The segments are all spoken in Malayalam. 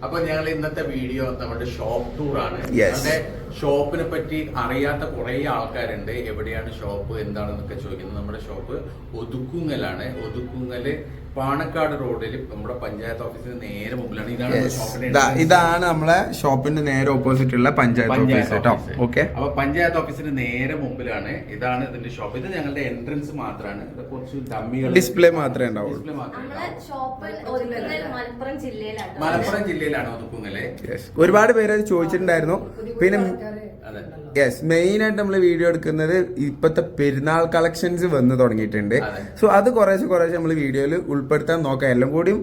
അപ്പൊ ഞങ്ങൾ ഇന്നത്തെ വീഡിയോ നമ്മുടെ ഷോപ്പ് ടൂർ ആണ്. നമ്മുടെ ഷോപ്പിനെ പറ്റി അറിയാത്ത കുറെ ആൾക്കാരുണ്ട്. എവിടെയാണ് ഷോപ്പ് എന്താണെന്നൊക്കെ ചോദിക്കുന്നത്. നമ്മുടെ ഷോപ്പ് ഒതുക്കുങ്ങലാണ്. ഒതുക്കുങ്ങല് പാണക്കാട് റോഡിൽ നമ്മുടെ പഞ്ചായത്ത് ഓഫീസിന് നേരെ മുമ്പിലാണ്. ഇതാണ് നമ്മളെ ഷോപ്പിന്റെ നേരെ ഓപ്പോസിറ്റ് ഉള്ള പഞ്ചായത്ത് ഓഫീസ് കേട്ടോ. ഓക്കെ, അപ്പൊ പഞ്ചായത്ത് ഓഫീസിന് നേരെ മുമ്പിലാണ്. ഇതാണ് ഇതിന്റെ ഷോപ്പ്. ഇത് ഞങ്ങളുടെ എൻട്രൻസ് മാത്രമാണ്. ഇത് കുറച്ച് ഡമ്മികൾ ഡിസ്പ്ലേ മാത്രമേ ഉണ്ടാവുള്ളൂ. മലപ്പുറം ജില്ലയിലാണ് ഒതുക്കുങ്ങല്. ഒരുപാട് പേര് അത് ചോദിച്ചിട്ടുണ്ടായിരുന്നു. പിന്നെ മെയിൻ ആയിട്ട് നമ്മൾ വീഡിയോ എടുക്കുന്നത് ഇപ്പത്തെ പെരുന്നാൾ കളക്ഷൻസ് വന്ന് തുടങ്ങിയിട്ടുണ്ട്. സോ അത് കുറേശ്ശെ നമ്മൾ വീഡിയോയിൽ ഉൾപ്പെടുത്താൻ നോക്കാം. എല്ലാം കൂടിയും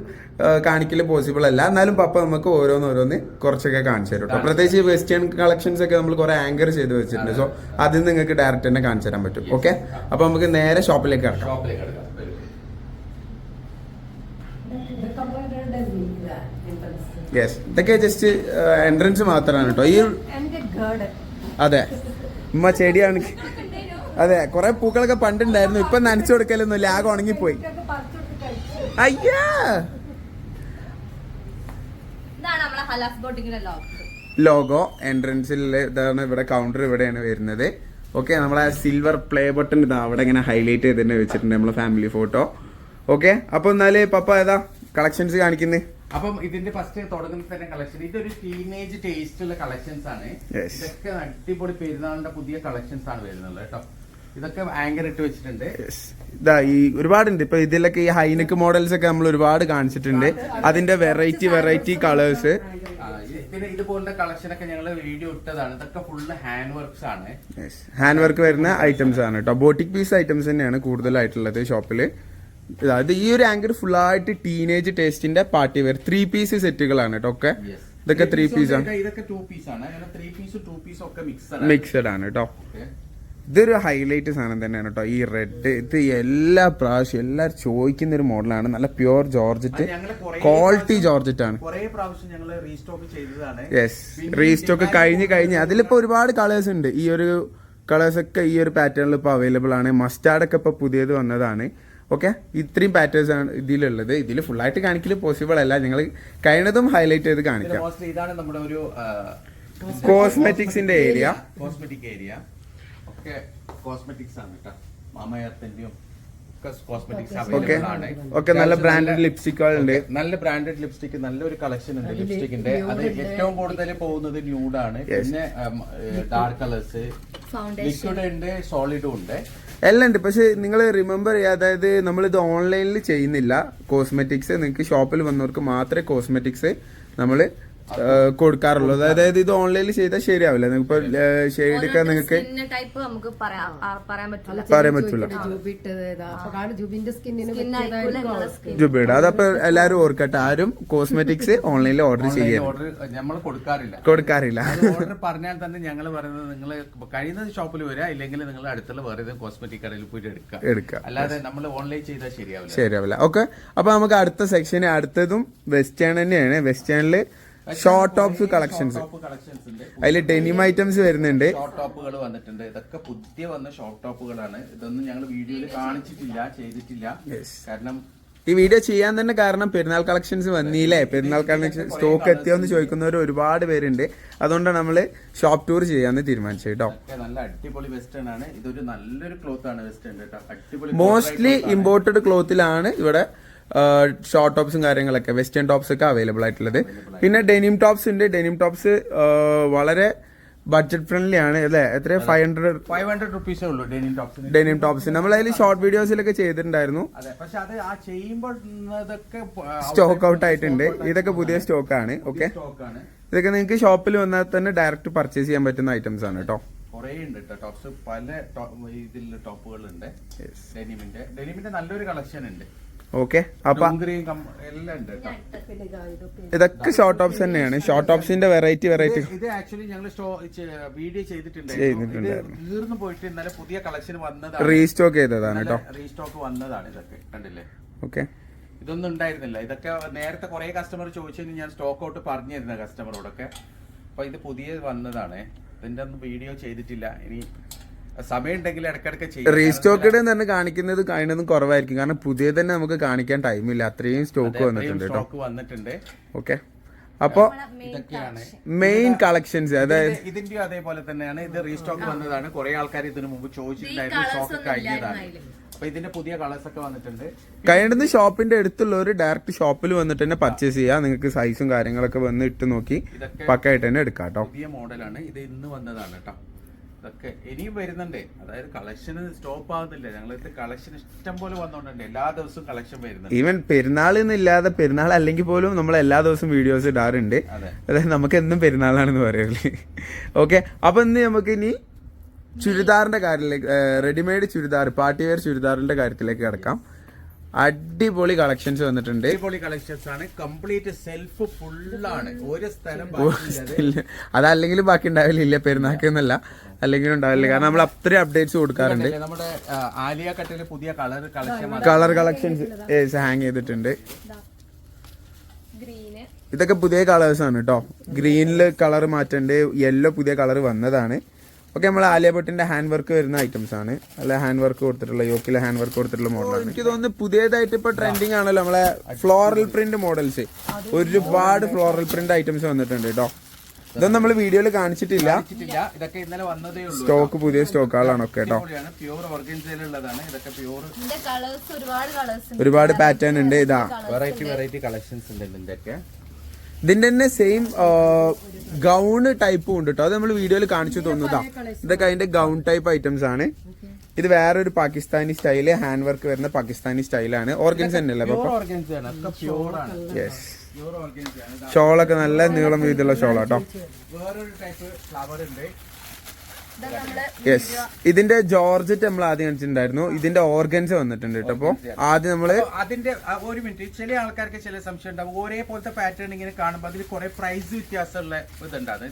കാണിക്കല് പോസിബിൾ അല്ല. എന്നാലും പപ്പ നമുക്ക് ഓരോന്ന് കുറച്ചൊക്കെ കാണിച്ചു തരും കേട്ടോ. പ്രത്യേകിച്ച് വെസ്റ്റേൺ കളക്ഷൻസ് ഒക്കെ നമ്മൾ കുറെ ആങ്കർ ചെയ്ത് വെച്ചിട്ടുണ്ട്. സോ അതിൽ നിങ്ങൾക്ക് ഡയറക്റ്റ് തന്നെ കാണിച്ചു തരാൻ പറ്റും. ഓക്കെ, അപ്പൊ നമുക്ക് നേരെ ഷോപ്പിലേക്ക് കിടക്കാം. ഇതൊക്കെ ജസ്റ്റ് എൻട്രൻസ് മാത്രമാണ് കേട്ടോ. ഈ അതെ ഉമ്മ ചെടിയാണ്. അതെ, കുറെ പൂക്കളൊക്കെ പണ്ടുണ്ടായിരുന്നു. ഇപ്പൊ നനച്ചു കൊടുക്കലൊന്നുമില്ല, ആകെ ഉണങ്ങിപ്പോയി. അയ്യാ, ലോഗോ എൻട്രൻസിൽ ഇതാണ്. ഇവിടെ കൗണ്ടർ ഇവിടെയാണ് വരുന്നത്. ഓക്കെ, നമ്മളെ സിൽവർ പ്ലേ ബട്ടൺ ഇതാ അവിടെ ഇങ്ങനെ ഹൈലൈറ്റ് ചെയ്ത് തന്നെ വെച്ചിട്ടുണ്ട്, നമ്മളെ ഫാമിലി ഫോട്ടോ. ഓക്കെ, അപ്പൊ എന്നാല് പപ്പ ഏതാ കളക്ഷൻസ് കാണിക്കുന്നത്? അപ്പം ഇതിന്റെ ഫസ്റ്റ് തുടങ്ങുന്ന തന്നെ കളക്ഷൻ ഇതൊരു ടീനേജ് ടേസ്റ്റ് ഉള്ള കളക്ഷൻസ് ആണ്. ഇതൊക്കെ അടിപൊളി പെരുന്നാളിന്റെ പുതിയ കളക്ഷൻസ് ആണ് വരുന്നത് കേട്ടോ. ഇതൊക്കെ ആങ്കർ ഇട്ട് വെച്ചിട്ടുണ്ട്. ഇതാ ഈ ഒരുപാടുണ്ട്. ഇപ്പൊ ഇതിലൊക്കെ ഈ ഹൈനെക്ക് മോഡൽസ് ഒക്കെ നമ്മൾ ഒരുപാട് കാണിച്ചിട്ടുണ്ട്. അതിന്റെ വെറൈറ്റി കളേഴ്സ്. പിന്നെ ഇതുപോലുള്ള കളക്ഷൻ ഒക്കെ ഞങ്ങൾ വീഡിയോ ഇട്ടതാണ്. ഇതൊക്കെ ഫുള്ള് ഹാൻഡ് വർക്ക്സ് ആണ്. ഹാൻഡ് വർക്ക് വരുന്ന ഐറ്റംസ് ആണ് കേട്ടോ. ബോട്ടിക് പീസ് ഐറ്റംസ് തന്നെയാണ് കൂടുതലായിട്ടുള്ളത് ഷോപ്പില്. ഇത് ഈ ഒരു ആങ്കർ ഫുൾ ആയിട്ട് ടീനേജ് ടേസ്റ്റിന്റെ പാർട്ടി വെയർ 3 പീസ് സെറ്റുകളാണ് കേട്ടോ. ഒക്കെ ഇതൊക്കെ 3 പീസ് ആണ്. ഇതൊക്കെ 2 പീസ് ആണ്. അങ്ങനെ 3 പീസും 2 പീസും ഒക്കെ മിക്സഡ് ആണ് കേട്ടോ. ഇതൊരു ഹൈലൈറ്റ് സാധനം തന്നെയാണ് കേട്ടോ. ഈ റെഡ് ഇത് എല്ലാ പ്രാവശ്യം എല്ലാരും ചോദിക്കുന്ന ഒരു മോഡലാണ്. നല്ല പ്യുവർ ജോർജറ്റ്, ക്വാളിറ്റി ജോർജറ്റ് ആണ്. യെസ്, റീസ്റ്റോക്ക് കഴിഞ്ഞ് അതിലിപ്പോ ഒരുപാട് കളേഴ്സ് ഉണ്ട്. ഈ ഒരു കളേഴ്സ് ഒക്കെ ഈ ഒരു പാറ്റേണിൽ ഇപ്പൊ അവൈലബിൾ ആണ്. മസ്റ്റാർഡ് ഒക്കെ ഇപ്പൊ പുതിയത് വന്നതാണ്. ഓക്കെ, ഇത്രയും പാറ്റേൺസ് ആണ് ഇതിലുള്ളത്. ഇതിൽ ഫുൾ ആയിട്ട് കാണിക്കല് പോസിബിൾ അല്ല. ഞങ്ങൾ കഴിഞ്ഞതും ഹൈലൈറ്റ് ചെയ്ത് കാണിക്കാം. ഇതാണ് നമ്മുടെ ഒരു കോസ്മെറ്റിക്സിന്റെ ഏരിയ. കോസ്മെറ്റിക് ഏരിയ ഒക്കെ കോസ്മെറ്റിക്സ് ആണ് കേട്ടോ. മാമയത്തിന്റെയും ഓക്കെ, നല്ല ബ്രാൻഡഡ് ലിപ്സ്റ്റിക്കുകളുണ്ട്. നല്ല ബ്രാൻഡഡ് ലിപ്സ്റ്റിക്, നല്ലൊരു കളക്ഷൻ ഉണ്ട് ലിപ്സ്റ്റിക്കിന്റെ. അത് ഏറ്റവും കൂടുതൽ പോകുന്നത് ന്യൂഡാണ്. പിന്നെ ഡാർക്ക് കളേഴ്സ്, ലിക്വിഡ് ഉണ്ട്, സോളിഡും ഉണ്ട്, എല്ലാം ഉണ്ട്. പക്ഷെ നിങ്ങൾ റിമെമ്പർ ചെയ്യുക, അതായത് നമ്മളിത് ഓൺലൈനിൽ ചെയ്യുന്നില്ല. കോസ്മെറ്റിക്സ് നിങ്ങൾക്ക് ഷോപ്പിൽ വന്നവർക്ക് മാത്രമേ കോസ്മെറ്റിക്സ് നമ്മൾ കൊടുക്കാറുള്ളൂ. അതായത് ഇത് ഓൺലൈനിൽ ചെയ്താൽ ശരിയാവില്ല. നിങ്ങൾക്കിപ്പോ ഷെയ്ഡ് ഒക്കെ നിങ്ങൾക്ക് പറയാൻ പറ്റില്ല. ജുബിയുടെ അതപ്പോ എല്ലാരും ഓർക്കട്ടെ, ആരും കോസ്മെറ്റിക്സ് ഓൺലൈനിൽ ഓർഡർ നമ്മൾ കൊടുക്കാറില്ല. ഓർഡർ പറഞ്ഞാൽ തന്നെ ഞങ്ങൾ പറയുന്നത് നിങ്ങൾ കഴിയുന്ന ഷോപ്പിൽ വരിക, ഇല്ലെങ്കിൽ നിങ്ങൾ അടുത്തുള്ള വേറെ കോസ്മെറ്റിക് കടയിൽ പോയിട്ട് എടുക്കുക. അല്ലാതെ നമ്മൾ ഓൺലൈൻ ചെയ്താൽ ശരിയാവില്ല. ഓക്കെ, അപ്പൊ നമുക്ക് അടുത്ത സെക്ഷന് അടുത്തതും വെസ്റ്റേൺ തന്നെയാണ്. വെസ്റ്റേണില് ഷോർട്ട് ടോപ്സ് കളക്ഷൻസ്, അതിൽ ഡെനിം ഐറ്റംസ് വരുന്നുണ്ട്. ഷോർട്ട് ടോപ്പുകൾ വന്നിട്ടുണ്ട്. ഇതൊക്കെ പുതിയ വന്ന ഷോർട്ട് ടോപ്പുകളാണ്. ഇതൊന്നും ഞങ്ങൾ വീഡിയോയിൽ കാണിച്ചിട്ടില്ല, ചെയ്തിട്ടില്ല. കാരണം ഈ വീഡിയോ ചെയ്യാൻ തന്നെ കാരണം പെരുന്നാൾ കളക്ഷൻസ് വന്നില്ലേ, പെരുന്നാൾ കളക്ഷൻ സ്റ്റോക്ക് എത്തിയോന്ന് ചോദിക്കുന്നവർ ഒരുപാട് പേരുണ്ട്. അതുകൊണ്ടാണ് നമ്മള് ഷോപ്പ് ടൂർ ചെയ്യാന്ന് തീരുമാനിച്ചത് കേട്ടോ. നല്ല അടിപൊളി വെസ്റ്റേൺ ആണ്. ഇതൊരു നല്ലൊരു ക്ലോത്ത് ആണ് വെസ്റ്റേൺ കേട്ടോ. അടിപൊളി മോസ്റ്റ്ലി ഇമ്പോർട്ടഡ് ക്ലോത്തിലാണ് ഇവിടെ ഷോർട്ട് ടോപ്സും കാര്യങ്ങളൊക്കെ, വെസ്റ്റേൺ ടോപ്സ് ഒക്കെ അവൈലബിൾ ആയിട്ടുള്ളത്. പിന്നെ ഡെനിം ടോപ്സ് ഉണ്ട്. ഡെനിം ടോപ്സ് വളരെ ബഡ്ജറ്റ് ഫ്രണ്ട്ലി ആണ് അല്ലേ? എത്ര 500 റുപ്പീസേ ഉള്ളൂ ഡെനിം ടോപ്സ്. നമ്മൾ അതിൽ ഷോർട്ട് വീഡിയോസിലൊക്കെ ചെയ്തിട്ടുണ്ടായിരുന്നു. സ്റ്റോക്ക് ഔട്ട് ആയിട്ടുണ്ട്. ഇതൊക്കെ പുതിയ സ്റ്റോക്ക് ആണ്. ഓക്കെ, ഇതൊക്കെ നിങ്ങൾക്ക് ഷോപ്പിൽ വന്നാൽ തന്നെ ഡയറക്റ്റ് പർച്ചേസ് ചെയ്യാൻ പറ്റുന്ന ഐറ്റംസ് ആണ് കേട്ടോ. കുറേ ഉണ്ട് ടോപ്സ്, പല ഇതിൽ ടോപ്പുകളുണ്ട്. ഡെനിമിന്റെ നല്ലൊരു കളക്ഷൻ ഉണ്ട്. ഓക്കെ, അപ്പൊ ഇതൊക്കെ ഷോർട്ട് ടോപ്സ് തന്നെയാണ്. ഷോർട്ട് ടോപ്സിന്റെ വെറൈറ്റി ഇത് ആക്ച്വലി ഞങ്ങൾ വീഡിയോ ചെയ്തിട്ടുണ്ട്. തീർന്നു പോയിട്ട് ഇന്നലെ പുതിയ കളക്ഷൻ വന്നതാണ്, റീസ്റ്റോക്ക് ചെയ്തതാണ് കേട്ടോ. റീസ്റ്റോക്ക് വന്നതാണ്. ഇതൊക്കെ കണ്ടില്ലേ? ഓക്കെ, ഇതൊന്നും ഉണ്ടായിരുന്നില്ല. ഇതൊക്കെ നേരത്തെ കുറെ കസ്റ്റമർ ചോദിച്ചു, ഞാൻ സ്റ്റോക്ക് ഔട്ട് പറഞ്ഞിരുന്ന കസ്റ്റമറോടൊക്കെ. അപ്പൊ ഇത് പുതിയ വന്നതാണ്. ഇതിന്റെ ഒന്നും വീഡിയോ ചെയ്തിട്ടില്ല. ഇനി സമയം ഉണ്ടെങ്കിൽ ഇടക്കിടക്ക് ചെയ്യാം. റീസ്റ്റോക്കഡ് എന്ന് പറഞ്ഞ് കാണിക്കുന്നത് കഴിയുന്നതും കുറവായിരിക്കും, കാരണം പുതിയ തന്നെ നമുക്ക് കാണിക്കാൻ ടൈമില്ല, അത്രയും സ്റ്റോക്ക് വന്നിട്ടുണ്ട് കേട്ടോ. സ്റ്റോക്ക് വന്നിട്ടുണ്ട്. ഓക്കെ, അപ്പൊ ഇതൊക്കെയാണ് മെയിൻ കളക്ഷൻസ്. അതായത് ഇതിന്റെയും അതേപോലെ തന്നെയാണ്. ഇത് റീസ്റ്റോക്ക് വന്നതാണ്. കുറെ ആൾക്കാർ ഇതിനു മുമ്പ് ചോദിച്ചിട്ടുണ്ടായിരുന്നു, സ്റ്റോക്ക് കഴിഞ്ഞതാണ്. അപ്പൊ ഇതിന്റെ പുതിയ കളേഴ്സ് ഒക്കെ വന്നിട്ടുണ്ട്. കഴിയുന്നത് ഷോപ്പിന്റെ അടുത്തുള്ളവർ ഡയറക്റ്റ് ഷോപ്പിൽ വന്നിട്ട് തന്നെ പർച്ചേസ് ചെയ്യാം. നിങ്ങൾക്ക് സൈസും കാര്യങ്ങളൊക്കെ വന്ന് ഇട്ട് നോക്കി പക്കായിട്ട് തന്നെ എടുക്കാം കേട്ടോ. പുതിയ മോഡലാണ് ഇത്, ഇന്ന് വന്നതാണ് കേട്ടോ. ഇതൊക്കെ ഇനിയും വരുന്നുണ്ട്. അതായത് കളക്ഷൻ സ്റ്റോപ്പ് ആവുന്നില്ല. ഞങ്ങൾക്ക് കളക്ഷൻ ഇഷ്ടം പോലെ വന്നോണ്ടുണ്ട്. എല്ലാ ദിവസവും കളക്ഷൻ വരുന്നുണ്ട്. ഈവൻ പെരുന്നാളിന്നില്ലാതെ, പെരുന്നാൾ അല്ലെങ്കിൽ പോലും നമ്മൾ എല്ലാ ദിവസവും വീഡിയോസ് ഇടാറുണ്ട്. അതായത് നമുക്ക് എന്നും പെരുന്നാളാണെന്ന് പറയല്ലേ. ഓക്കെ, അപ്പൊ ഇന്ന് നമുക്ക് ഇനി ചുരിദാറിന്റെ കാര്യത്തിലേക്ക്, റെഡിമെയ്ഡ് ചുരിദാർ, പാർട്ടി വെയർ ചുരിദാറിന്റെ കാര്യത്തിലേക്ക് കിടക്കാം. അടിപൊളി കളക്ഷൻസ് വന്നിട്ടുണ്ട്. അടിപൊളി കളക്ഷൻസ് ആണ്. കംപ്ലീറ്റ് സെൽഫ് ഫുള്ളാണ്. ഒരു സ്ഥലം അതല്ലെങ്കിലും ബാക്കി ഉണ്ടാവില്ല, പെരുന്നാക്കെന്നല്ല, അല്ലെങ്കിലും ഉണ്ടാവില്ല, കാരണം നമ്മൾ അത്രയും അപ്ഡേറ്റ്സ് കൊടുക്കാറുണ്ട്. നമ്മുടെ ആലിയ കട്ടില് പുതിയ കളർ കളക്ഷൻസ് ഹാങ് ചെയ്തിട്ടുണ്ട്. ഇതൊക്കെ പുതിയ കളേഴ്സ് ആണ് കേട്ടോ. ഗ്രീനില് കളർ മാറ്റുണ്ട്, യെല്ലോ പുതിയ കളർ വന്നതാണ്. ഓക്കെ, നമ്മൾ ആലിയ ഭട്ടിന്റെ ഹാൻഡ് വർക്ക് വരുന്ന ഐറ്റംസ് ആണ്. അല്ല, ഹാൻഡ് വർക്ക് കൊടുത്തിട്ടുള്ള, യോക്കിലെ ഹാൻഡ് വർക്ക് കൊടുത്തിട്ടുള്ള മോഡലാണ്. എനിക്ക് തോന്നുന്നു പുതിയതായിട്ട് ഇപ്പൊ ട്രെൻഡിങ് ആണല്ലോ നമ്മളെ ഫ്ലോറൽ പ്രിന്റ് മോഡൽസ്. ഒരുപാട് ഫ്ലോറൽ പ്രിന്റ് ഐറ്റംസ് വന്നിട്ടുണ്ട് കേട്ടോ. ഇതൊന്നും നമ്മൾ വീഡിയോയിൽ കാണിച്ചിട്ടില്ല. ഇതൊക്കെ ഇന്നലെ വന്നതേ ഉള്ളൂ. സ്റ്റോക്ക്, പുതിയ സ്റ്റോക്കുകളാണ് ഒക്കെ കേട്ടോ. പ്യൂർ ഓർഗൻസയിലുള്ളതാണ്. ഇതൊക്കെ പ്യൂർ, ഒരുപാട് പാറ്റേൺ ഉണ്ട്. ഇതാ വെറൈറ്റി കളക്ഷൻസ് ഉണ്ട് ഇതിന്റെയൊക്കെ. ഇതിന്റെ തന്നെ സെയിം ഗൗണ് ടൈപ്പും ഉണ്ട് കേട്ടോ. അത് നമ്മൾ വീഡിയോയിൽ കാണിച്ചു തോന്നുന്നതാ. ഇതൊക്കെ അതിന്റെ ഗൗൺ ടൈപ്പ് ഐറ്റംസ് ആണ്. ഇത് വേറൊരു പാകിസ്ഥാനി സ്റ്റൈല്, ഹാൻഡ് വർക്ക് വരുന്ന പാകിസ്ഥാനി സ്റ്റൈലാണ്. ഓർഗൻസ് തന്നെയല്ലേ? യെസ്, ഷോളൊക്കെ നല്ല നീളം വീതിയുള്ള ഷോളാട്ടോ. വേറൊരു ടൈപ്പ് ഫ്ലവർ ഉണ്ട്. യെസ്, ഇതിന്റെ ജോർജറ്റ് നമ്മൾ ആദ്യം കാണിച്ചിട്ടുണ്ടായിരുന്നു. ഇതിന്റെ ഓർഗൻസ് വന്നിട്ടുണ്ട് കേട്ടോ. അപ്പൊ ആദ്യം നമ്മള് അതിന്റെ ഒരു മിനിറ്റ്, ചില ആൾക്കാർക്ക് ചില സംശയം ഉണ്ടാവും. ഒരേപോലത്തെ പാറ്റേൺ ഇങ്ങനെ കാണുമ്പോൾ അതിൽ കുറെ പ്രൈസ് വ്യത്യാസമുള്ള ഇതുണ്ടാകും.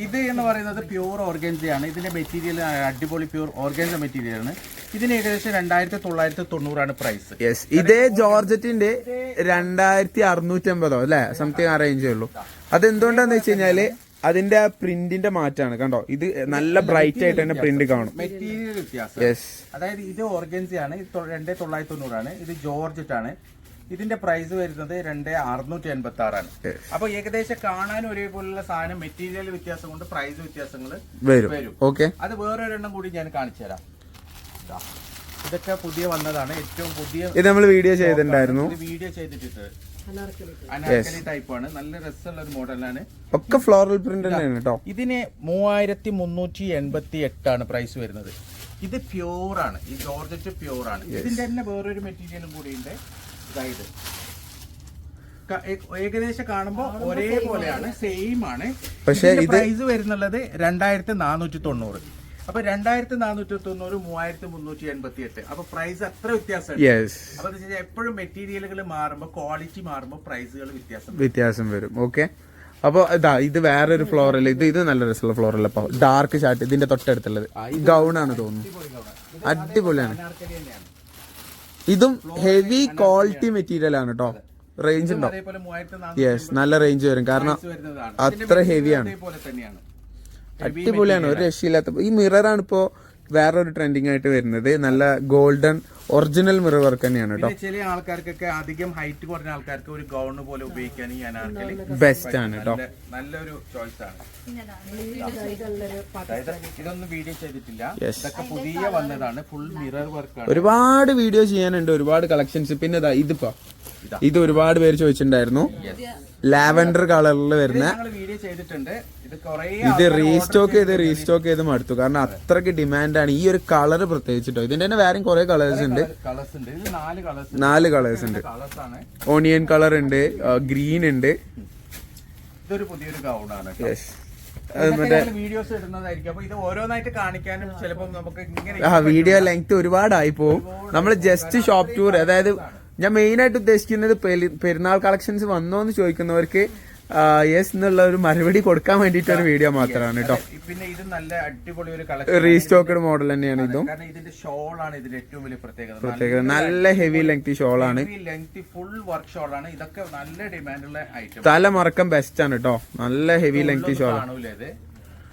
ഇത് എന്ന് പറയുന്നത് പ്യൂർ ഓർഗൻസയാണ്. ഇതിന്റെ മെറ്റീരിയൽ അടിപൊളി പ്യൂർ ഓർഗൻസ മെറ്റീരിയൽ ആണ്. ഇതിന് ഏകദേശം 2990 പ്രൈസ്. യെസ്, ഇതേ ജോർജറ്റിന്റെ 2650 അല്ലെ, സംതിങ് ആ റേഞ്ചേ ഉള്ളൂ. അതെന്തുകൊണ്ടാന്ന് വെച്ച് കഴിഞ്ഞാല് അതിന്റെ പ്രിന്റിന്റെ മാറ്റാണ്. കണ്ടോ, ഇത് നല്ല ബ്രൈറ്റ് ആയിട്ട് തന്നെ പ്രിന്റ് കാണും. മെറ്റീരിയൽ വ്യത്യാസം. യെസ്, അതായത് ഇത് ഓർഗൻസയാണ്. ഇത് 2990 ഇത് ജോർജറ്റ് ആണ്. ഇതിന്റെ പ്രൈസ് വരുന്നത് 2686 ആണ്. അപ്പൊ ഏകദേശം കാണാൻ ഒരേപോലുള്ള സാധനം, മെറ്റീരിയൽ വ്യത്യാസം കൊണ്ട് പ്രൈസ് വ്യത്യാസങ്ങൾ വരും. ഓക്കെ, അത് വേറൊരെണ്ണം കൂടി ഞാൻ കാണിച്ചു തരാം. ഇതൊക്കെ പുതിയ വന്നതാണ്, ഏറ്റവും പുതിയ. ഇത് നമ്മൾ വീഡിയോ ചെയ്തിട്ടുണ്ടായിരുന്നു. വീഡിയോ ചെയ്തിട്ടുണ്ട്. അനാർക്കലി ടൈപ്പ് ആണ്. നല്ല രസമുള്ള ഒരു മോഡലാണ്. ഒക്കെ ഫ്ലോറൽ പ്രിന്റ് തന്നെയാണ് കേട്ടോ. ഇതിന് 3388 ആണ് പ്രൈസ് വരുന്നത്. ഇത് പ്യൂർ ആണ്. ഈ ജോർജറ്റ് പ്യൂർ ആണ്. ഇതിന്റെ തന്നെ വേറൊരു മെറ്റീരിയലും കൂടി ഉണ്ട്. ഇതായത് ഏകദേശം കാണുമ്പോൾ ഒരേപോലെയാണ്, സെയിം ആണ്. പക്ഷേ പ്രൈസ് വരുന്നുള്ളത് 2490. അപ്പൊ 2490, 3388. അപ്പൊ പ്രൈസ് അത്ര വ്യത്യാസമുണ്ട്. അപ്പൊ എപ്പോഴും മെറ്റീരിയലുകൾ മാറുമ്പോ, ക്വാളിറ്റി മാറുമ്പോ പ്രൈസുകൾ വ്യത്യാസം വരും. ഓക്കെ, അപ്പൊ ഇതാ ഇത് വേറൊരു ഫ്ലോറൽ. ഇത് നല്ല രസമുള്ള ഫ്ലോറൽ. അപ്പൊ ഡാർക്ക് ഷാർട്ട് ഇതിന്റെ തൊട്ടടുത്തുള്ളത് ഗൗൺ ആണ് തോന്നുന്നു. അടിപൊളിയാണ്. ഇതും ഹെവി ക്വാളിറ്റി മെറ്റീരിയൽ ആണ് കേട്ടോ. റേഞ്ച് ഉണ്ടോ? യെസ്, നല്ല റേഞ്ച് വരും, കാരണം അത്ര ഹെവിയാണ്. അടിപൊളിയാണ്, ഒരു രക്ഷയില്ലാത്ത. ഈ മിററാണ് ഇപ്പോ വേറൊരു ട്രെൻഡിങ് ആയിട്ട് വരുന്നത്. നല്ല ഗോൾഡൻ ഒറിജിനൽ മിറർ വർക്ക് തന്നെയാണ് കേട്ടോ. ചില ആൾക്കാർക്കൊക്കെ അധികം ഹൈറ്റ് കുറഞ്ഞ ആൾക്കാർക്ക് ഒരു ഗൗൺ പോലെ ഉപയോഗിക്കാൻ ഈ അനാർക്കലി ബെസ്റ്റ് ആണ് കേട്ടോ. നല്ലൊരു ചോയ്സ് ആണ്. ഇതൊന്നും വീഡിയോ ചെയ്തിട്ടില്ല. ഇതൊക്കെ പുതിയ വന്നതാണ്. ഫുൾ മിറർ വർക്കാണ്. ഒരുപാട് വീഡിയോ ചെയ്യാനുണ്ട്, ഒരുപാട് കളക്ഷൻസ്. പിന്നെ ഇത് ഒരുപാട് പേര് ചോദിച്ചിട്ടുണ്ടായിരുന്നു. ലാവൻഡർ കളറിൽ വരുന്ന വീഡിയോ ചെയ്തിട്ടുണ്ട്. ഇത് റീസ്റ്റോക്ക് ചെയ്ത് മടുത്തു, കാരണം അത്രക്ക് ഡിമാൻഡാണ് ഈ ഒരു കളർ പ്രത്യേകിച്ചിട്ടോ. ഇതിന്റെ തന്നെ വേറെയും കുറെ കളേഴ്സ് ഉണ്ട്. 4 കളേഴ്സ് ഉണ്ട്. ഓണിയൻ കളർ ഉണ്ട്, ഗ്രീൻ ഉണ്ട്. ഇതൊരു പുതിയൊരു ഗൗണാണ്. വീഡിയോസ് ഇടുന്നതായിരിക്കും. അപ്പൊ ഇത് ഓരോന്നായിട്ട് കാണിക്കാനും ചിലപ്പോൾ നമുക്ക് ഇങ്ങനെ വീഡിയോ ലെങ്ത് ഒരുപാടായി പോവും. നമ്മൾ ജസ്റ്റ് ഷോപ്പ് ടൂർ, അതായത് ഞാൻ മെയിൻ ആയിട്ട് ഉദ്ദേശിക്കുന്നത് പെരുന്നാൾ കളക്ഷൻസ് വന്നോ എന്ന് ചോദിക്കുന്നവർക്ക് യെസ് എന്നുള്ള ഒരു മറുപടി കൊടുക്കാൻ വേണ്ടിട്ട് ഒരു വീഡിയോ മാത്രമാണ് കേട്ടോ. പിന്നെ ഇത് നല്ല അടിപൊളി ഒരു കളക്ഷൻ, റീസ്റ്റോക്കഡ് മോഡൽ തന്നെയാണ് ഇതും. ഇതിന്റെ ഷോളാണ് ഇതിന്റെ ഏറ്റവും വലിയ പ്രത്യേകത. നല്ല ഹെവി ലെങ്തി ഷോളാണ്, ഫുൾ വർക്ക് ഷോളാണ്. ഇതൊക്കെ നല്ല ഡിമാൻഡുള്ള ഐറ്റം. തല മറക്കം ബെസ്റ്റ് ആണ് കേട്ടോ. നല്ല ഹെവി ലെങ്തി ഷോളാണ്.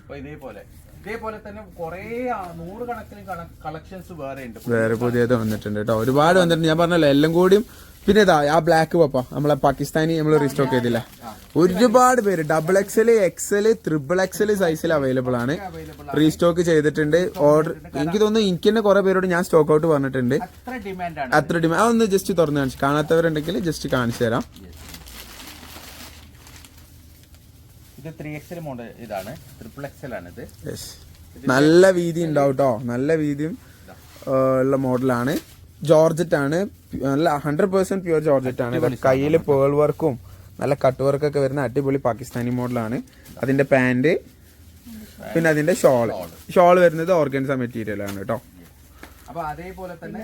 അപ്പൊ ഇതേപോലെ ഇതേപോലെ തന്നെ കുറെ 100 കണക്കിന് കളക്ഷൻസ് വേറെ ഉണ്ട്. വേറെ പുതിയത് വന്നിട്ടുണ്ട് കേട്ടോ, ഒരുപാട് വന്നിട്ടുണ്ട്. ഞാൻ പറഞ്ഞല്ലോ എല്ലാം കൂടിയും. പിന്നെ ഇതാ ആ ബ്ലാക്ക് പപ്പ നമ്മളെ പാകിസ്ഥാനി നമ്മൾ റീസ്റ്റോക്ക് ചെയ്തില്ല. ഒരുപാട് പേര് XXL, XL, XXL സൈസിൽ അവൈലബിൾ ആണ്, റീസ്റ്റോക്ക് ചെയ്തിട്ടുണ്ട്. ഓർഡർ എനിക്ക് തോന്നുന്നു എനിക്ക് തന്നെ കുറെ പേരോട് ഞാൻ സ്റ്റോക്ക് ഔട്ട് പറഞ്ഞിട്ടുണ്ട്. അത്ര ഡിമാൻഡ്. അതൊന്ന് ജസ്റ്റ് തുറന്ന് കാണിച്ചു, കാണാത്തവരുണ്ടെങ്കിൽ ജസ്റ്റ് കാണിച്ചു തരാം. ഇത് 3XL മോഡൽ, ഇതാണ് XXL ആണ് ഇത്. നല്ല വീതി ഉണ്ടാവും കേട്ടോ, നല്ല വീതിയും ഉള്ള മോഡലാണ്. ജോർജറ്റ് ആണ്, നല്ല 100% പ്യൂർ ജോർജറ്റ് ആണ്. കയ്യിൽ പേൾ വർക്കും നല്ല കട്ട് വർക്കൊക്കെ വരുന്ന അടിപൊളി പാകിസ്ഥാനി മോഡലാണ്. അതിന്റെ പാന്റ്, പിന്നെ അതിന്റെ ഷോള് വരുന്നത് ഓർഗൻസ മെറ്റീരിയൽ ആണ് കേട്ടോ. അപ്പൊ അതേപോലെ തന്നെ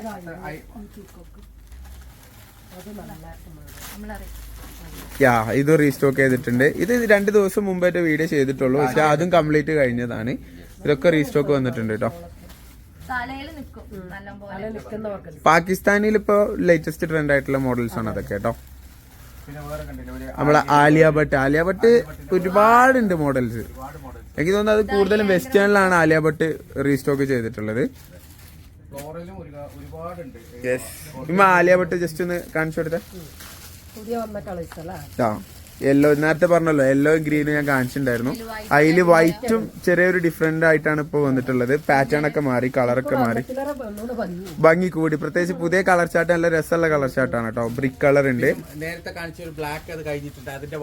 ഇത് റീസ്റ്റോക്ക് ചെയ്തിട്ടുണ്ട്. ഇത് 2 ദിവസം മുമ്പായിട്ട് വീഡിയോ ചെയ്തിട്ടുള്ളൂ, പക്ഷെ അതും കംപ്ലീറ്റ് കഴിഞ്ഞതാണ്. ഇതൊക്കെ റീസ്റ്റോക്ക് വന്നിട്ടുണ്ട് കേട്ടോ. പാകിസ്ഥാനിൽ ഇപ്പൊ ലേറ്റസ്റ്റ് ട്രെൻഡ് ആയിട്ടുള്ള മോഡൽസ് ആണ് അതൊക്കെ കേട്ടോ. നമ്മളെ ആലിയ ഭട്ട് ഒരുപാടുണ്ട് മോഡൽസ്. എനിക്ക് തോന്നുന്നു അത് കൂടുതലും വെസ്റ്റേണിലാണ് ആലിയ ഭട്ട് റീസ്റ്റോക്ക് ചെയ്തിട്ടുള്ളത്. ആലിയ ഭട്ട് ജസ്റ്റ് ഒന്ന് കാണിച്ചു കൊടുത്തേ. യെല്ലോ നേരത്തെ പറഞ്ഞല്ലോ, യെല്ലോ ഗ്രീനും ഞാൻ കാണിച്ചിട്ടുണ്ടായിരുന്നു. അതില് വൈറ്റും ചെറിയൊരു ഡിഫറെന്റ് ആയിട്ടാണ് ഇപ്പൊ വന്നിട്ടുള്ളത്. പാറ്റേൺ ഒക്കെ മാറി, കളറൊക്കെ മാറി, ഭംഗി കൂടി. പ്രത്യേകിച്ച് പുതിയ കളർ ചാർട്ട് നല്ല രസമുള്ള കളർ ചാർട്ടാണ് കേട്ടോ. ബ്രിക്ക് കളർ ഉണ്ട്, നേരത്തെ കാണിച്ച ഒരു ബ്ലാക്ക് അത് കഴിഞ്ഞിട്ടുണ്ട്, അതിന്റെ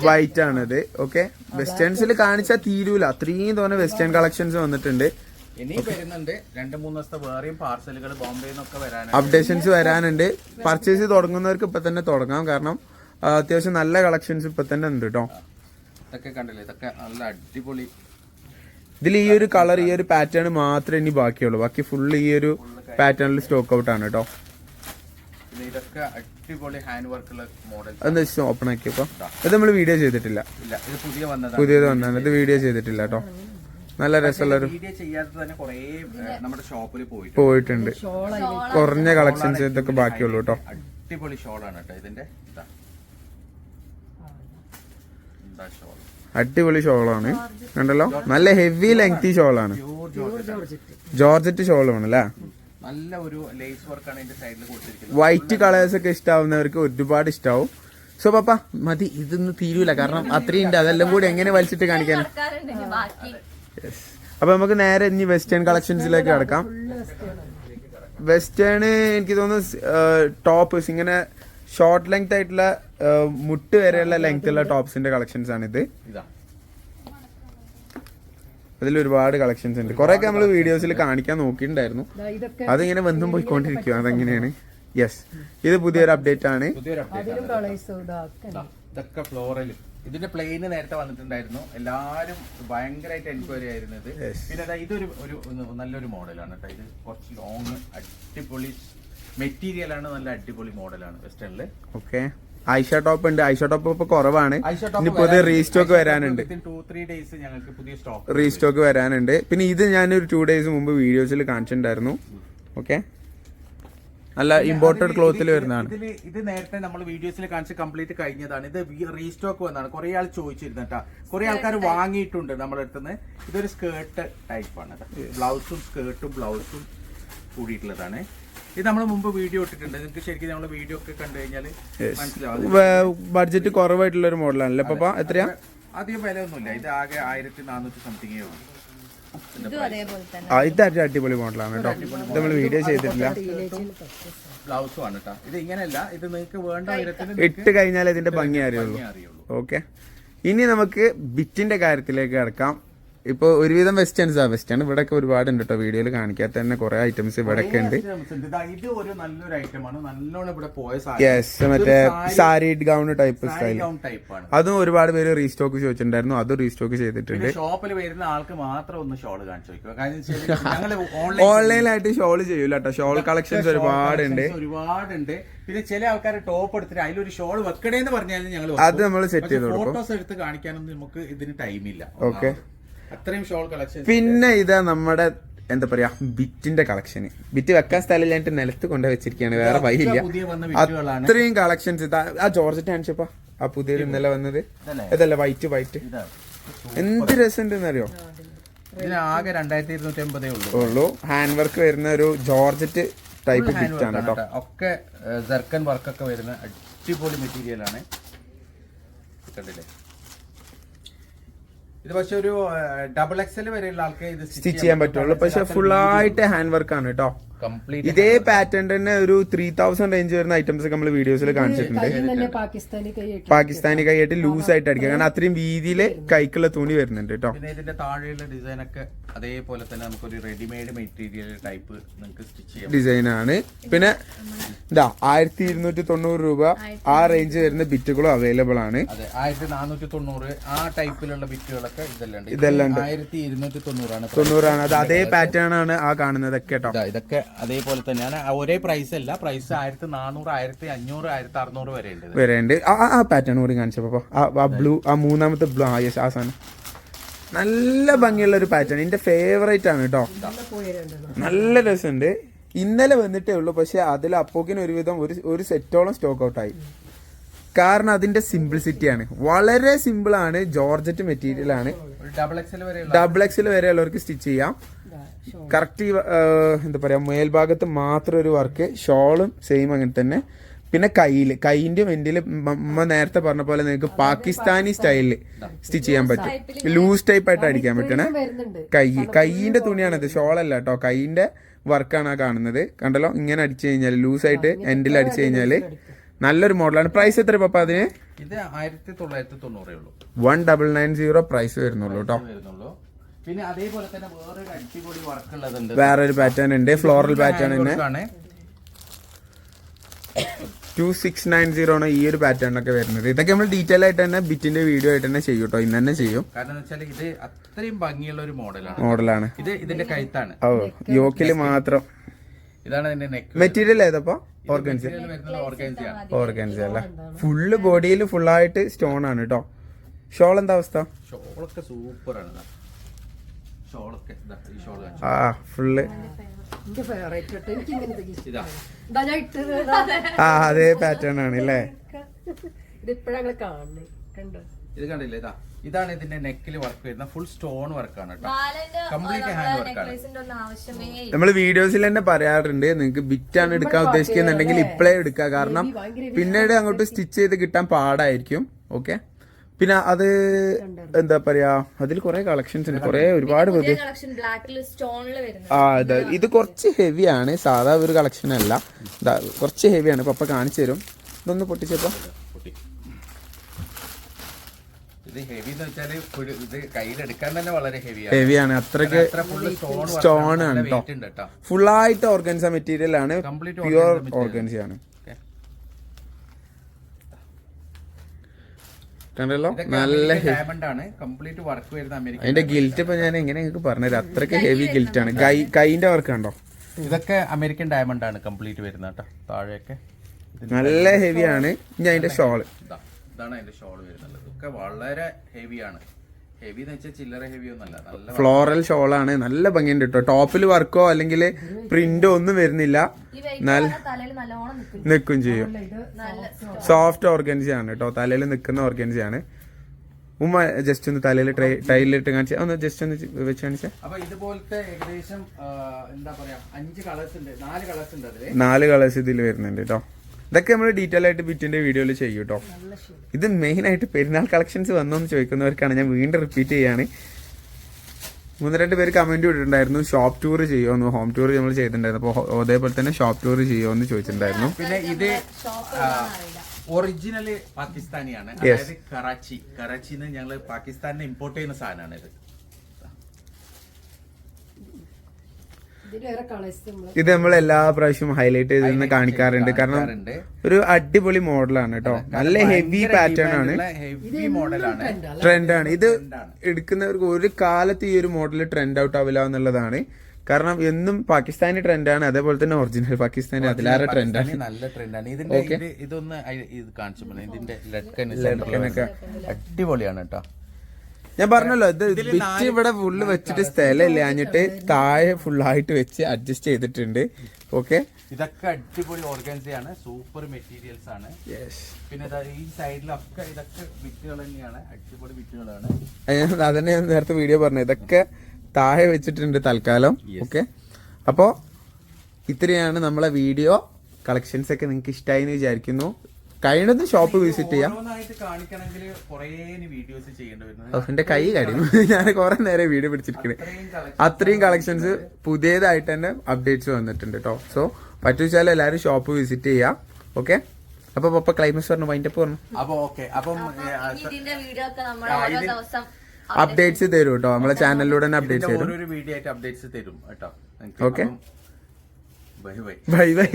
വൈറ്റ് ആണത്. ഓക്കെ, വെസ്റ്റേൺസിൽ കാണിച്ചാൽ തീരൂല, അത്രയും തോന്നെ വെസ്റ്റേൺ കളക്ഷൻസ് വന്നിട്ടുണ്ട്. ഇനി വരുന്നുണ്ട് 2-3 ദിവസത്തെ വേറെയും പാർസലുകൾ ബോംബെയിൽ നിന്നൊക്കെ വരാനുണ്ട്, അപ്ഡേഷൻസ് വരാനുണ്ട്. പർച്ചേസ് തുടങ്ങുന്നവർക്ക് ഇപ്പൊ തന്നെ തുടങ്ങാം, കാരണം അത്യാവശ്യം നല്ല കളക്ഷൻസ് ഇപ്പൊ തന്നെ ഉണ്ട് കേട്ടോ. ഇതൊക്കെ കണ്ടില്ലേ, ഇതൊക്കെ നല്ല അടിപൊളി. ഇതിൽ ഈ ഒരു കളർ, ഈ ഒരു പാറ്റേൺ മാത്രമേ ഇനി ബാക്കിയുള്ളൂ. ബാക്കി ഫുള്ള് ഈ ഒരു പാറ്റേണിൽ സ്റ്റോക്ക് ഔട്ട് ആണ് കേട്ടോ. ഇതൊക്കെ അടിപൊളി ഹാൻഡ് വർക്കുള്ള മോഡൽ. അതെന്താ ഓപ്പൺ ആക്കിയപ്പോ ഇത് നമ്മൾ വീഡിയോ ചെയ്തിട്ടില്ല, പുതിയത് വന്നതാണ്. ഇത് വീഡിയോ ചെയ്തിട്ടില്ല കേട്ടോ. നല്ല രസമുള്ള ഒരു വീഡിയോ ചെയ്യാതെ തന്നെ കുറേ നമ്മുടെ ഷോപ്പിൽ പോയിട്ടുണ്ട്. കുറഞ്ഞ കളക്ഷൻസ് ഇതൊക്കെ ബാക്കിയുള്ളൂ കേട്ടോ. അടിപൊളി ഷോളാണ് കേട്ടോ ഇതിന്റെ. അടിപൊളി ഷോളാണ്, കണ്ടല്ലോ. നല്ല ഹെവി ലെങ്തി ഷോളാണ്, ജോർജറ്റ് ഷോളാണ് അല്ലേ. നല്ല ഒരു ലേസ് വർക്കാണ് ഇതിന്റെ സൈഡിൽ കൊടുത്തിരിക്കുന്നത്. വൈറ്റ് കളേഴ്സ് ഒക്കെ ഇഷ്ടാവുന്നവർക്ക് ഒരുപാട് ഇഷ്ടാവും. സോ പപ്പ മതി, ഇതൊന്നും തീരൂല, കാരണം അത്രയും ഉണ്ട്. അതെല്ലാം കൂടി എങ്ങനെ വലിച്ചിട്ട് കാണിക്കാൻ. അപ്പൊ നമുക്ക് നേരെ ഇനി വെസ്റ്റേൺ കളക്ഷൻസിലേക്ക് കിടക്കാം. വെസ്റ്റേൺ എനിക്ക് തോന്നുന്നു ടോപ്സ് ഇങ്ങനെ ഷോർട്ട് ലെങ്ത് ആയിട്ടുള്ള മുട്ട് വരെയുള്ള ലെങ്ത് ഉള്ള ടോപ്സിന്റെ കളക്ഷൻസ് ആണ് ഇത്. അതിൽ ഒരുപാട് കളക്ഷൻസ് ഉണ്ട്. കുറെയൊക്കെ നമ്മൾ വീഡിയോസിൽ കാണിക്കാൻ നോക്കിയിട്ടുണ്ടായിരുന്നു, അതിങ്ങനെ വന്നും പോയിക്കൊണ്ടിരിക്കും. അതെങ്ങനെയാണ്. യെസ്, ഇത് പുതിയൊരു അപ്ഡേറ്റ് ആണ്. ഇതിന്റെ പ്ലെയിന് നേരത്തെ വന്നിട്ടുണ്ടായിരുന്നു, എല്ലാരും ഭയങ്കരമായിട്ട് എൻക്വയറി ആയിരുന്നത്. പിന്നെ ഇതൊരു നല്ലൊരു മോഡലാണ് കേട്ടോ. ഇത് കുറച്ച് ലോങ് അടിപൊളി മെറ്റീരിയൽ ആണ്, നല്ല അടിപൊളി മോഡലാണ് വെസ്റ്റേണില്. ഓക്കെ, ഐഷ ടോപ്പ് ഉണ്ട്. ഐഷ ടോപ്പ് ഇപ്പൊ കുറവാണ്, ഇനി പുതിയ റീസ്റ്റോക്ക് വരാനുണ്ട്. 2-3 ഡേയ്സ് ഞങ്ങൾക്ക് പുതിയ റീസ്റ്റോക്ക് വരാനുണ്ട്. പിന്നെ ഇത് ഞാനൊരു 2 ഡേയ്സ് മുമ്പ് വീഡിയോസിൽ കാണിച്ചിട്ടുണ്ടായിരുന്നു. ഓക്കെ, നല്ല ഇമ്പോർട്ടഡ് ക്ലോത്തിൽ വരുന്നതാണ്. ഇത് നേരത്തെ നമ്മൾ വീഡിയോസിൽ കാണിച്ച് കംപ്ലീറ്റ് കഴിഞ്ഞതാണ്. ഇത് റീസ്റ്റോക്ക് വന്നതാണ്. കുറെ ആൾ ചോദിച്ചിരുന്നു കേട്ടോ, കുറെ ആൾക്കാർ വാങ്ങിയിട്ടുണ്ട് നമ്മുടെ അടുത്തുനിന്ന്. ഇതൊരു സ്കേർട്ട് ടൈപ്പാണ്, ബ്ലൗസും സ്കേർട്ടും ബ്ലൗസും കൂടിയിട്ടുള്ളതാണ്. ഇത് നമ്മൾ മുമ്പ് വീഡിയോ ഇട്ടിട്ടുണ്ട്, നിങ്ങൾക്ക് ശരിക്കും നമ്മളെ വീഡിയോ ഒക്കെ കണ്ടു കഴിഞ്ഞാൽ മനസ്സിലാവും. ബഡ്ജറ്റ് കുറവായിട്ടുള്ള ഒരു മോഡലാണല്ലേ പപ്പ? എത്രയാ? അധികം വില ഒന്നുമില്ല, ഇത് ആകെ 1400 സംതിങ്ങേ ഉള്ളൂ. ഇത് അടിപൊളി മോഡലാണ് കേട്ടോ, ഇത് നമ്മൾ വീഡിയോ ചെയ്തിട്ടില്ല. ബ്ലൗസും ആണ് കേട്ടോ. ഇത് ഇങ്ങനെയല്ല, ഇത് നിങ്ങൾക്ക് വേണ്ട ഉയരത്തിന് ഇട്ട് കഴിഞ്ഞാൽ ഇതിന്റെ ഭംഗി അറിയുള്ളൂ. ഓക്കെ, ഇനി നമുക്ക് ബിറ്റിന്റെ കാര്യത്തിലേക്ക് കിടക്കാം. ഇപ്പൊ ഒരുവിധം വെസ്റ്റേൺ ഇവിടെ ഒക്കെ ഒരുപാട് ഉണ്ട് കേട്ടോ. വീഡിയോയിൽ കാണിക്കാത്ത തന്നെ കുറെ ഐറ്റംസ് ഇവിടെ ഒക്കെ ഉണ്ട്. ഇത് ഒരു നല്ലൊരു ഐറ്റമാണ്, നല്ലോണം ഇവിടെ പോയ. യെസ്, മറ്റേ സാരി ഗൗൺ ടൈപ്പ് സ്റ്റൈൽ, അതും ഒരുപാട് പേര് റീസ്റ്റോക്ക് ചോദിച്ചിട്ടുണ്ടായിരുന്നു, അതും റീസ്റ്റോക്ക് ചെയ്തിട്ടുണ്ട്. ഷോപ്പിൽ വരുന്ന ആൾക്ക് മാത്രം ഒന്ന് ഷോള് കാണിച്ചു ഓൺലൈനായിട്ട് ഷോള് ചെയ്യൂല കേട്ടോ. ഷോൾ കളക്ഷൻസ് ഒരുപാടുണ്ട്. പിന്നെ ചില ആൾക്കാർ ടോപ്പ് എടുത്തിട്ട് അതിലൊരു ഷോൾ വെക്കണേന്ന് പറഞ്ഞാൽ ഞങ്ങൾ അത് നമ്മൾ സെറ്റ് ചെയ്ത് കൊടുക്കും. ഫോട്ടോസ് എടുത്ത് കാണിക്കാനൊന്നും നമുക്ക് ഇതിന് ടൈമില്ല. ഓക്കെ, അത്രയും ഷോൾ കളക്ഷൻ. പിന്നെ ഇതാ നമ്മുടെ എന്താ പറയാ ബിറ്റിന്റെ കളക്ഷൻ. ബിറ്റ് വെക്കാൻ സ്ഥലമില്ലാണ്ട് നിലത്ത് കൊണ്ടു വെച്ചിരിക്കുകയാണ്, വേറെ വഴിയില്ല. അത്രയും കളക്ഷൻസ്. ആ ജോർജറ്റ് കാണിച്ചപ്പോ ആ പുതിയൊരു ഇന്നലെ വന്നത് ഇതല്ല, വൈറ്റ് എന്ത് രസമുണ്ടെന്ന് അറിയോ? ഇതിന് ആകെ 2250 ഉള്ളൂ. ഹാൻഡ് വർക്ക് വരുന്ന ഒരു ജോർജറ്റ് ടൈപ്പ് ബിറ്റ് ആണ് കേട്ടോ. ഒക്കെ ജർക്കൻ വർക്കൊക്കെ വരുന്ന അടിപൊളി മെറ്റീരിയൽ ആണ്. കണ്ടില്ലേ, ഇത് പക്ഷെ ഒരു ഡബിൾ എക്സൽ വരെയുള്ള ആൾക്ക് ഇത് സ്റ്റിച്ച് ചെയ്യാൻ പറ്റുള്ളൂ. പക്ഷെ ഫുൾ ആയിട്ട് ഹാൻഡ് വർക്ക് ആണ് കേട്ടോ. കംപ്ലീറ്റ് ഇതേ പാറ്റേൺ തന്നെ ഒരു 3000 റേഞ്ച് വരുന്ന ഐറ്റംസ് ഒക്കെ നമ്മൾ വീഡിയോസിൽ കാണിച്ചിട്ടുണ്ട്. പാകിസ്ഥാനി കൈയായിട്ട് ലൂസ് ആയിട്ട് അടിക്കുക, കാരണം അത്രയും വീതിയില് കൈക്കുള്ള തുണി വരുന്നുണ്ട് കേട്ടോ. പിന്നെ ഇതിന്റെ താഴെയുള്ള ഡിസൈൻ ഒക്കെ അതേപോലെ തന്നെ നമുക്കൊരു റെഡിമെയ്ഡ് മെറ്റീരിയൽ ടൈപ്പ് നിങ്ങൾക്ക് സ്റ്റിച്ച് ചെയ്യാം ഡിസൈൻ ആണ്. പിന്നെ ഇതാ 1290 രൂപ ആ റേഞ്ച് വരുന്ന ബിറ്റുകളും അവൈലബിൾ ആണ്. അതെ, 1490 ആ ടൈപ്പിലുള്ള ബിറ്റുകളൊക്കെ ഇതെല്ലാം 1290 ആണ്. അത് അതേ പാറ്റേൺ ആണ് ആ കാണുന്നതൊക്കെ കേട്ടോ. ഇതൊക്കെ അതേപോലെ തന്നെയാണ്. ഒരേ പ്രൈസ് അല്ല, പ്രൈസ് 1400, 1500, 1600 വരെ ഉണ്ട്. ആ പാറ്റേൺ കൂടി കാണിച്ചപ്പോ ആ ബ്ലൂ, ആ മൂന്നാമത്തെ ബ്ലൂ, ആ സാധനം നല്ല ഭംഗിയുള്ള ഒരു പാറ്റേൺ, എന്റെ ഫേവറേറ്റ് ആണ് കേട്ടോ. നല്ല രസമുണ്ട്. ഇന്നലെ വന്നിട്ടേ ഉള്ളൂ, പക്ഷെ അതിൽ അപ്പോക്കിന് ഒരുവിധം ഒരു സെറ്റോളം സ്റ്റോക്ക് ഔട്ട് ആയി. കാരണം അതിന്റെ സിംപ്ലിസിറ്റി ആണ്, വളരെ സിമ്പിൾ ആണ്. ജോർജറ്റ് മെറ്റീരിയൽ ആണ്. ഡബിൾ എക്സൽ വരെയുള്ളവർക്ക് സ്റ്റിച്ച് ചെയ്യാം. കറക്റ്റ് എന്താ പറയാ, മേൽഭാഗത്ത് മാത്രം ഒരു വർക്ക്, ഷോളും സെയിം അങ്ങനെ തന്നെ. പിന്നെ കൈയിന്റെ വെന്റില് നേരത്തെ പറഞ്ഞ പോലെ നിങ്ങൾക്ക് പാകിസ്ഥാനി സ്റ്റൈലില് സ്റ്റിച്ച് ചെയ്യാൻ പറ്റും. ലൂസ് ടൈപ്പ് ആയിട്ട് അടിക്കാൻ പറ്റണേ. കൈയിന്റെ തുണിയാണ് ഇത്, ഷോളല്ല കേട്ടോ. കൈയിന്റെ വർക്കാണ് ആ കാണുന്നത്, കണ്ടല്ലോ. ഇങ്ങനെ അടിച്ചു കഴിഞ്ഞാല് ലൂസായിട്ട് എൻഡിൽ അടിച്ചു കഴിഞ്ഞാല് നല്ലൊരു മോഡലാണ്. പ്രൈസ് എത്ര പപ്പ അതിന്? ഇത് 1990 ഉള്ളൂ. 1990 പ്രൈസ് വരുന്നുള്ളൂ കേട്ടോ. പിന്നെ അതേപോലെ തന്നെ വേറൊരു അടിപൊളി വർക്ക് ഉള്ളതുണ്ട്. വേറൊരു പാറ്റേൺ ഉണ്ട്, ഫ്ലോറൽ പാറ്റേൺ തന്നെ. 2690 ആണ് ഈ ഒരു പാറ്റേൺ ഒക്കെ വരുന്നത്. ഇതൊക്കെ നമ്മൾ ഡീറ്റെയിൽ ആയിട്ട് തന്നെ ബിറ്റിന്റെ വീഡിയോ ആയിട്ട് തന്നെ ചെയ്യും കേട്ടോ. ഇന്ന് തന്നെ ചെയ്യും. കാരണം വെച്ചാൽ ഇത് അത്രയും ഭംഗിയുള്ള ഒരു മോഡലാണ്. ഇത് ഇതിന്റെ കഴുത്താണ്. ഓ, യോക്കില് മാത്രം. ഇതാണ് ഇതിന്റെ നെക്ക്. മെറ്റീരിയൽ ഏതപ്പോ? ഓർഗൻസ അല്ല, ഫുള്ള് ബോഡിയിൽ ഫുള്ളായിട്ട് സ്റ്റോൺ ആണ് കേട്ടോ. ഷോൾ എന്താ അവസ്ഥ? ഷോളൊക്കെ സൂപ്പർ ആണ്. ആ ഫുള്ള് ആ അതേ പാറ്റേൺ ആണ് അല്ലേ? ഇത് കണ്ടില്ലേ, ഇതാണ് ഇതിന്റെ നെക്കിൽ വർക്ക് വരുന്ന ഫുൾ സ്റ്റോൺ വർക്കാണ് കേട്ടോ. കംപ്ലീറ്റ് ഹാൻഡ് വർക്കാണ്. നമ്മൾ വീഡിയോസിൽ തന്നെ പറയാറുണ്ട്, നിങ്ങൾക്ക് ബിറ്റാണ് എടുക്കാൻ ഉദ്ദേശിക്കുന്നുണ്ടെങ്കിൽ ഇപ്പോഴേ എടുക്കുക. കാരണം പിന്നീട് അങ്ങോട്ട് സ്റ്റിച്ച് ചെയ്ത് കിട്ടാൻ പാടായിരിക്കും. ഓക്കെ, പിന്നെ അത് എന്താ പറയാ, അതിൽ കുറെ കളക്ഷൻസ് ഉണ്ട്, ഒരുപാട് പുതിയ. ആ അതെ, ഇത് കുറച്ച് ഹെവി ആണ്, സാധാ ഒരു കളക്ഷൻ അല്ല, കുറച്ച് ഹെവിയാണ്. പപ്പ കാണിച്ചു തരും. ഇതൊന്ന് പൊട്ടിച്ചപ്പോ ഇത് ഹെവി എന്ന് വെച്ചാല് ഇത് കയ്യിലെടുക്കാൻ തന്നെ വളരെ ഹെവിയാണ്. അത്രക്ക് സ്റ്റോൺ ആണ് കേട്ടോ. ഫുള്ളായിട്ട് ഓർഗൻസ മെറ്റീരിയൽ ആണ്, പ്യുവർ ഓർഗൻസ ആണ്. കണ്ടല്ലോ, നല്ല അതിന്റെ ഗിൽറ്റ് ഇപ്പൊ ഞാൻ എങ്ങനെ നിങ്ങൾക്ക് പറഞ്ഞുതരാം. അത്രക്ക് ഹെവി ഗിൽറ്റ് ആണ്. കൈന്റെ വർക്ക് കണ്ടോ? ഇതൊക്കെ അമേരിക്കൻ ഡയമണ്ട് ആണ് കംപ്ലീറ്റ് വരുന്നത് കേട്ടോ. താഴെയൊക്കെ നല്ല ഹെവി ആണ്. ഇനി അതിന്റെ ഷോള്, ഇതാണ് അതിന്റെ ഷോള് വരുന്നത്. ഇതൊക്കെ വളരെ ഹെവിയാണ്. ഹെവി എന്ന് വെച്ചാൽ ചില്ലറ ഹെവി ഒന്നല്ല, നല്ല ഫ്ലോറൽ ഷോളാണ്. നല്ല ഭംഗിയുണ്ട് കേട്ടോ. ടോപ്പിൽ വർക്കോ അല്ലെങ്കിൽ പ്രിന്റോ ഒന്നും വരുന്നില്ല, നിൽക്കും ചെയ്യും. സോഫ്റ്റ് ഓർഗൻസി ആണ് കേട്ടോ, തലയിൽ നിൽക്കുന്ന ഓർഗൻസി ആണ്. ഉമ്മ ജസ്റ്റ് ഒന്ന് തലയിൽ ടൈലിട്ട് കാണിച്ച ഒന്ന് ജസ്റ്റ് ഒന്ന് വെച്ച് കാണിച്ച. അപ്പൊ ഇതുപോലത്തെ ഏകദേശം എന്താ പറയാ 5 കളേഴ്സ് ഉണ്ട്, 4 കളേഴ്സ് ഉണ്ട് അതില്. 4 കളേഴ്സ് ഇതിൽ വരുന്നുണ്ട് കേട്ടോ. ഇതൊക്കെ നമ്മൾ ഡീറ്റെയിൽ ആയിട്ട് ബിറ്റിന്റെ വീഡിയോയിൽ ചെയ്യും കേട്ടോ. ഇത് മെയിൻ ആയിട്ട് പെരുന്നാൾ കളക്ഷൻസ് വന്നോന്ന് ചോദിക്കുന്നവർക്കാണ് ഞാൻ വീണ്ടും റിപ്പീറ്റ് ചെയ്യാണ്. 1-2 പേര് കമന്റ് ഇട്ടിട്ടുണ്ടായിരുന്നു ഷോപ്പ് ടൂർ ചെയ്യുമോ, ഹോം ടൂർ നമ്മൾ ചെയ്തിട്ടുണ്ടായിരുന്നു. അപ്പോൾ അതേപോലെ തന്നെ ഷോപ്പ് ടൂർ ചെയ്യുമോ ചോദിച്ചിട്ടുണ്ടായിരുന്നു. പിന്നെ ഇത് ഒറിജിനൽ പാകിസ്ഥാനിയാണ്, അതായത് കറാച്ചിന്ന് ഞങ്ങൾ പാകിസ്ഥാനിൽ ഇമ്പോർട്ട് ചെയ്യുന്ന സാധനമാണ് ഇത്. ഇത് നമ്മൾ എല്ലാ പ്രാവശ്യവും ഹൈലൈറ്റ് ചെയ്ത് കാണിക്കാറുണ്ട്. കാരണം ഒരു അടിപൊളി മോഡലാണ് കേട്ടോ. നല്ല ഹെവി പാറ്റേൺ ആണ്, ട്രെൻഡാണ്. ഇത് എടുക്കുന്നവർക്ക് ഒരു കാലത്ത് ഈ ഒരു മോഡൽ ട്രെൻഡ് ഔട്ട് ആവില്ല എന്നുള്ളതാണ്. കാരണം എന്നും പാകിസ്ഥാനി ട്രെൻഡാണ്, അതേപോലെ തന്നെ ഒറിജിനൽ പാകിസ്ഥാനി അതിലേറെ ട്രെൻഡാണ്. നല്ല ട്രെൻഡാണ് ഇതിന്റെ. ഇതൊന്ന് ഇത് കാണിച്ചു, ഇതിന്റെ ലഡ്കനൊക്കെ അടിപൊളിയാണ് കേട്ടോ. ഞാൻ പറഞ്ഞല്ലോ, ഇത് ബിറ്റ് ഇവിടെ ഫുള്ള് വെച്ചിട്ട് സ്ഥലമില്ല, എന്നിട്ട് താഴെ ഫുള്ളായിട്ട് വെച്ച് അഡ്ജസ്റ്റ് ചെയ്തിട്ടുണ്ട്. ഓക്കെ, ഇതൊക്കെ അടിപൊളി ഓർഗൻസയാണ്, സൂപ്പർ മെറ്റീരിയൽസ് ആണ്. പിന്നെ ഈ സൈഡിലൊക്കെ ഇതൊക്കെ ബിറ്റുകൾ തന്നെയാണ്, അടിപൊളി ബിറ്റുകളാണ്. അതന്നെ ഞാൻ നേരത്തെ വീഡിയോ പറഞ്ഞു. ഇതൊക്കെ താഴെ വെച്ചിട്ടുണ്ട് തൽക്കാലം. ഓക്കെ, അപ്പോൾ ഇത്രയാണ് നമ്മളെ വീഡിയോ. കളക്ഷൻസ് ഒക്കെ നിങ്ങൾക്ക് ഇഷ്ടമായി എന്ന് വിചാരിക്കുന്നു. കഴിയുന്നത് ഷോപ്പ് വിസിറ്റ് ചെയ്യാം. എന്റെ കൈ കാര്യം ഞാൻ കുറെ നേരം വീഡിയോ പിടിച്ചിരിക്കണേ. അത്രയും കളക്ഷൻസ് പുതിയതായിട്ട് തന്നെ അപ്ഡേറ്റ്സ് വന്നിട്ടുണ്ട് കേട്ടോ. സോ പറ്റുവെച്ചാൽ എല്ലാവരും ഷോപ്പ് വിസിറ്റ് ചെയ്യാം. ഓക്കെ, അപ്പൊ ക്ലൈമസ് പറഞ്ഞു വൈൻഡപ്പ് പറഞ്ഞു. അപ്ഡേറ്റ്സ് തരും കേട്ടോ, നമ്മളെ ചാനലിലൂടെ തന്നെ അപ്ഡേറ്റ്സ് തരും. വീഡിയോ ആയിട്ട് അപ്ഡേറ്റ്സ് തരും കേട്ടോ. Okay, bye bye bye bye.